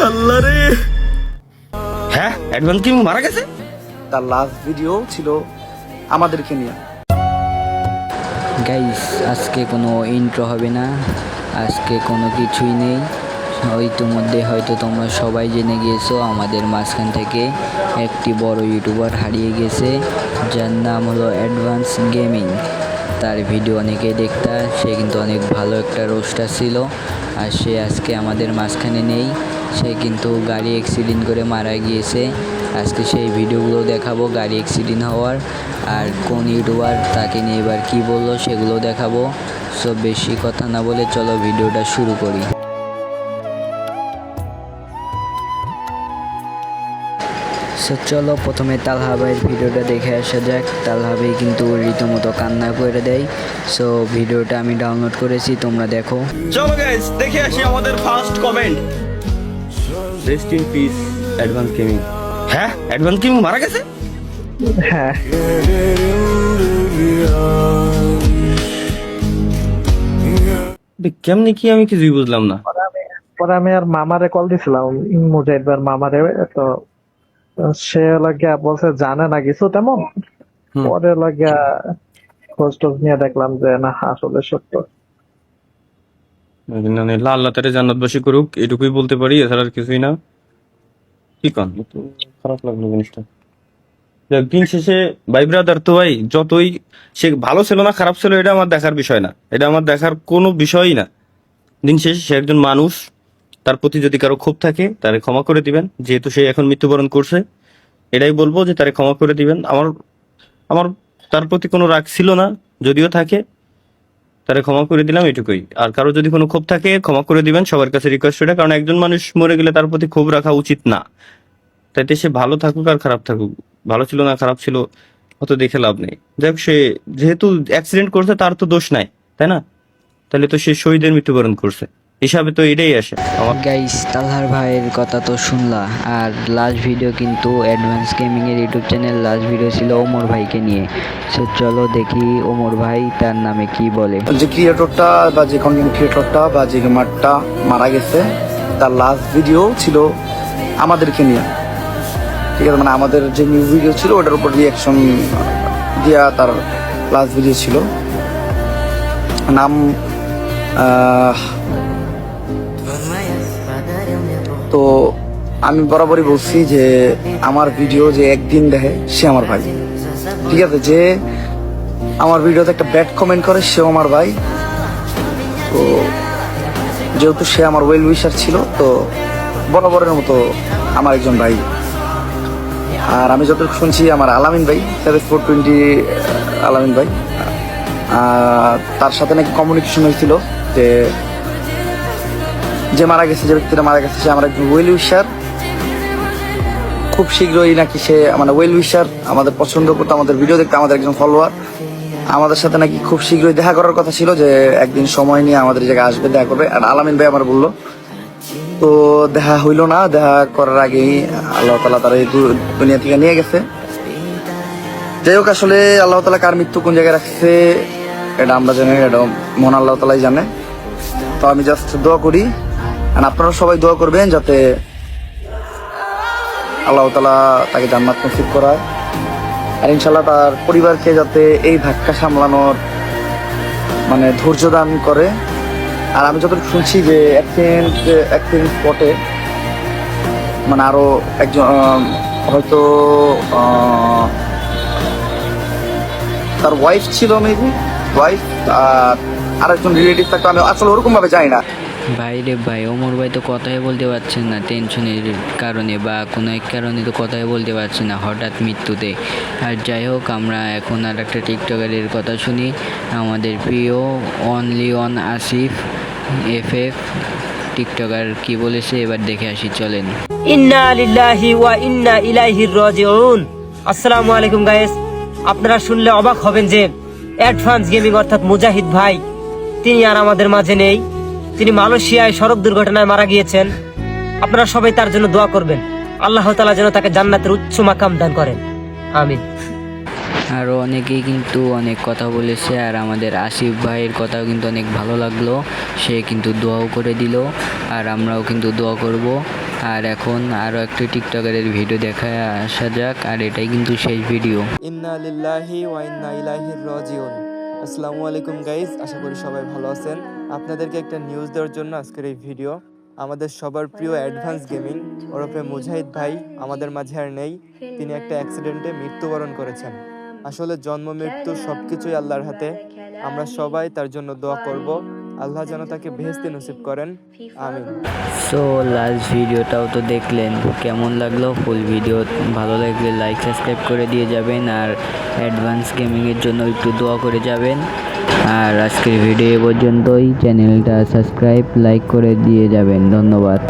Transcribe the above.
আল্লাহ রে। হ্যাঁ, advance gaming মারা গেছে। তার লাস্ট ভিডিও ছিল আমাদেরকে নিয়ে। গাইস, আজকে কোনো ইন্ট্রো হবে না, আজকে কোনো কিছুই নেই। ইতিমধ্যে হয়তো তোমরা সবাই জেনে গিয়েছো আমাদের মাঝখান থেকে একটি বড় ইউটিউবার হারিয়ে গেছে, যার নাম হলো অ্যাডভান্স গেমিং। তার ভিডিও অনেকেই দেখতা, সে কিন্তু অনেক ভালো একটা রোস্টার ছিল। আর সে আজকে আমাদের মাঝখানে নেই, সে কিন্তু গাড়ি অ্যাক্সিডেন্ট করে মারা গিয়েছে। আজকে সেই ভিডিওগুলো দেখাবো গাড়ি অ্যাক্সিডেন্ট হওয়ার, আর কোন ইউটিউবার তাকে নিয়ে এবার কী বললো সেগুলো দেখাবো। সো বেশি কথা না বলে চলো ভিডিওটা শুরু করি। সো চলো প্রথমে তালহা ভাইয়ের ভিডিওটা দেখে আসা যাক। তালহা ভাই কিন্তু রীতিমতো কান্না করে দেয়। সো ভিডিওটা আমি ডাউনলোড করেছি, তোমরা দেখো। চলো গাইস, দেখে আসি আমাদের first comment. Rest in peace advance gaming. হ্যাঁ, অ্যাডভান্স গেমিং মারা গেছে। হ্যাঁ, কেমনি কি আমি কিছুই বুঝলাম না। পরে আমি আর মামারে কল দিছিলাম, মুজাহিদ ভাইয়ের মামারে। তো সে লাগিয়া বলছে জানে না কিছু তেমন। পরে লাগিয়া খোঁজ টোজ নিয়ে দেখলাম যে না, আসলে সত্য। আল্লাহ তারে জান্নাতবাসী করুক, এটুকুই বলতে পারি, এছাড়া আর কিছুই না। কি কন, একটু খারাপ লাগলো জিনিসটা। যাক, দিন শেষে ভাই ব্রাদার তো ভাই, যতই সে ভালো ছিল না খারাপ ছিল এটা আমার দেখার বিষয় না, এটা আমার দেখার কোনো বিষয়ই না। দিন শেষে সে একজন মানুষ, তার প্রতি যদি কারো ক্ষোভ থাকে তারে ক্ষমা করে দিবেন, যেহেতু সে এখন মৃত্যুবরণ করছে। এটাই বলবো যে তারে ক্ষমা করে দিবেন। আমার আমার তার প্রতি কোনো রাগ ছিল না, যদিও থাকে তারে ক্ষমা করে দিলাম, এটুকুই। আর কারো যদি কোনো ক্ষোভ থাকে ক্ষমা করে দিবেন, সবার কাছে রিকোয়েস্ট এটা, কারণ একজন মানুষ মরে গেলে তার প্রতি ক্ষোভ রাখা উচিত না। তাইতে সে ভালো থাকুক আর খারাপ থাকুক, ভালো ছিল না খারাপ ছিল অত দেখে লাভ নেই। যাক, সে যেহেতু অ্যাক্সিডেন্ট করছে তার তো দোষ নাই, তাই না? তাহলে তো সে শহীদের মৃত্যুবরণ করছে, হিসাবে তো এটাই আসে আমার। গাইস, তালহার ভাইয়ের কথা তো শুনলা। আর লাস্ট ভিডিও কিন্তু অ্যাডভান্স গেমিং এর ইউটিউব চ্যানেল লাস্ট ভিডিও ছিল ওমর ভাইকে নিয়ে। সো চলো দেখি ওমর ভাই তার নামে কি বলে। যে ক্রিয়েটরটা বা যে কন্টেন্ট ক্রিয়েটরটা বা যে গেমারটা মারা গেছে, তার লাস্ট ভিডিও ছিল আমাদেরকে নিয়ে। ঠিক আছে, মানে আমাদের যে নিউ ভিডিও ছিল ওটার উপর রিয়াকশন দেওয়া তার লাস্ট ভিডিও ছিল। নাম তো আমি বরাবরই বলছি যে আমার ভিডিও যে একদিন দেখে সে আমার ভাই। ঠিক আছে, যে আমার ভিডিওতে একটা ব্যাড কমেন্ট করে সেও আমার ভাই। তো যেহেতু সে আমার ওয়েল উইশার ছিল, তো বরাবরের মতো আমার একজন ভাই। আর আমি যতটুকু শুনছি আমার আলামিন ভাই, 7420 আলামিন ভাই, তার সাথে নাকি কমিউনিকেশন হয়েছিল যে মারা গেছে, যে ব্যক্তিটা মারা গেছে সে আমার একজন ওয়েল উইশার। খুব শীঘ্রই নাকি সে মানে ওয়েল উইশার, আমাদের পছন্দ করতো, আমাদের ভিডিও দেখতে, আমাদের একজন ফলোয়ার। আমাদের সাথে নাকি খুব শীঘ্রই দেখা করার কথা ছিল, যে একদিন সময় নিয়ে আমাদের জায়গায় আসবে, দেখা করবে। আর আলামিন ভাই আমার বললো, তো দেখা হইলো না। দেখা করার আগেই আল্লাহ তাআলা তার এই দুনিয়া থেকে নিয়ে গেছে। যাই হোক, আসলে আল্লাহ তাআলা কার মৃত্যু কোন জায়গায় রাখছে এটা আমরা জানি, এটা মহান আল্লাহ তাআলাই জানে। তো আমি জাস্ট দোয়া করি, আর আপনারা সবাই দোয়া করবেন যাতে আল্লাহ তাআলা তাকে জান্নাত নসিব করায়, আর ইনশাআল্লাহ তার পরিবারকে যাতে এই ধাক্কা সামলানোর মানে ধৈর্য দান করে। আর আমি যতটুকু শুনছি যে অ্যাক্সিডেন্ট স্পটে মানে আরো একজন হয়তো তার ওয়াইফ ছিল, মেবি ওয়াইফ, আর একজন রিলেটিভ থাকতো। আমি আসলে ওরকম ভাবে জানি না। ভাইরে ভাই, ওমর ভাই তো কথাই বলতে পারছেন না টেনশনের কারণে বা কোনো এক কারণে, তো কথাই বলতে পারছেন না হঠাৎ মৃত্যুতে। আর যাই হোক, আমরা এখন আর একটা টিকটকারের কথা শুনি, আমাদের প্রিয় only on Asif FF TikToker কি বলেছে এবার দেখে আসি, চলেন। ইন্না লিল্লাহি ওয়া ইন্না ইলাইহি রাজিউন। আসসালামু আলাইকুম গাইস, আপনারা শুনলে অবাক হবেন যে অ্যাডভান্স গেমিং অর্থাৎ মুজাহিদ ভাই তিনি আর আমাদের মাঝে নেই। তিনি মালয়েশিয়ায় সড়ক দুর্ঘটনায় মারা গিয়েছেন। আপনারা সবাই তার জন্য দোয়া করবেন, আল্লাহ তাআলা যেন তাকে জান্নাতের উচ্চ মাকাম দান করেন, আমিন। আরও অনেকেই কিন্তু অনেক কথা বলেছে, আর আমাদের আসিফ ভাইয়ের কথাও কিন্তু অনেক ভালো লাগলো। সে কিন্তু দোয়াও করে দিল, আর আমরাও কিন্তু দোয়া করব। আর এখন আরও একটা টিকটকারের ভিডিও দেখায় আসা যাক, আর এটাই কিন্তু শেষ ভিডিও। ইন্না লিল্লাহি ওয়া ইন্না ইলাইহির রাজিউন। আসসালামু আলাইকুম গাইস, আশা করি সবাই ভালো আছেন। আপনাদেরকে একটা নিউজ দেওয়ার জন্য আজকের এই ভিডিও। আমাদের সবার প্রিয় অ্যাডভান্স গেমিং ওরফে মুজাহিদ ভাই আমাদের মাঝে আর নেই। তিনি একটা অ্যাক্সিডেন্টে মৃত্যুবরণ করেছেন। আসলে জন্ম মৃত্যু সবকিছুই আল্লাহর হাতে। আমরা সবাই তার জন্য দোয়া করব, আল্লাহ যেন তাকে বেহেশতে নসিব করেন, আমিন। সো লাস্ট ভিডিওটাও তো দেখলেন, কেমন লাগলো? ফুল ভিডিও ভালো লাগলে লাইক সাবস্ক্রাইব করে দিয়ে যাবেন, আর অ্যাডভান্স গেমিংয়ের জন্য একটু দোয়া করে যাবেন। আর আজকের ভিডিও এ পর্যন্তই। চ্যানেলটা সাবস্ক্রাইব লাইক করে দিয়ে যাবেন। ধন্যবাদ।